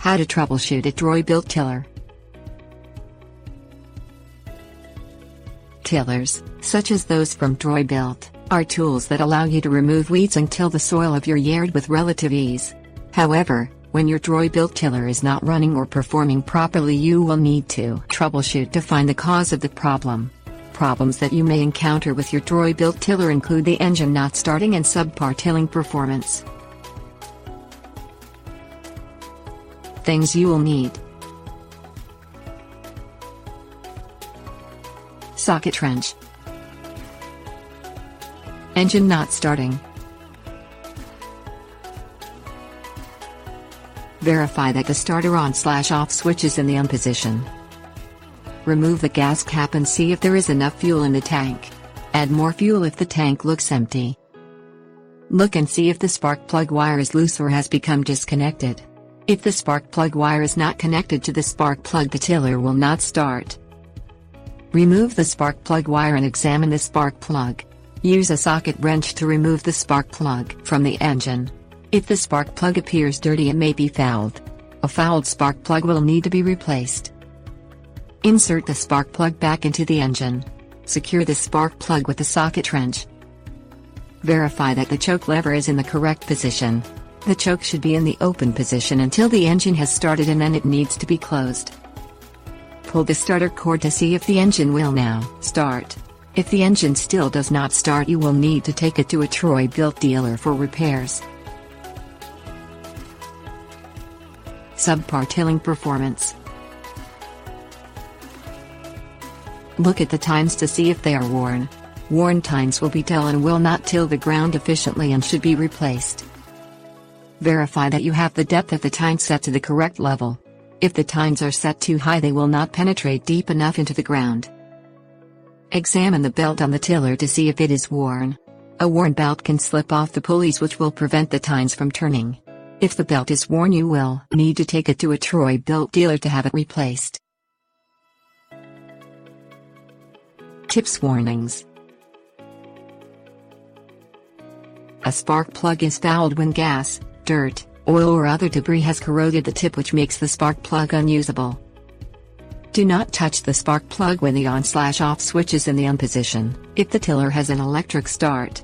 How to troubleshoot a Troy Bilt Tiller. Tillers, such as those from Troy Bilt, are tools that allow you to remove weeds and till the soil of your yard with relative ease. However, when your Troy Bilt Tiller is not running or performing properly, you will need to troubleshoot to find the cause of the problem. Problems that you may encounter with your Troy Bilt Tiller include the engine not starting and subpar tilling performance. Things you will need: socket wrench, engine not starting. Verify that the starter on/off switch is in the on position. Remove the gas cap and see if there is enough fuel in the tank. Add more fuel if the tank looks empty. Look and see if the spark plug wire is loose or has become disconnected. If the spark plug wire is not connected to the spark plug, the tiller will not start. Remove the spark plug wire and examine the spark plug. Use a socket wrench to remove the spark plug from the engine. If the spark plug appears dirty, it may be fouled. A fouled spark plug will need to be replaced. Insert the spark plug back into the engine. Secure the spark plug with the socket wrench. Verify that the choke lever is in the correct position. The choke should be in the open position until the engine has started, and then it needs to be closed. Pull the starter cord to see if the engine will now start. If the engine still does not start, you will need to take it to a Troy Bilt dealer for repairs. Subpar tilling performance. Look at the tines to see if they are worn. Worn tines will be dull and will not till the ground efficiently and should be replaced. Verify that you have the depth of the tine set to the correct level. If the tines are set too high, they will not penetrate deep enough into the ground. Examine the belt on the tiller to see if it is worn. A worn belt can slip off the pulleys, which will prevent the tines from turning. If the belt is worn, you will need to take it to a Troy Bilt dealer to have it replaced. Tips warnings. A spark plug is fouled when gas, dirt, oil or other debris has corroded the tip, which makes the spark plug unusable. Do not touch the spark plug when the on/off switch is in the on position. If the tiller has an electric start,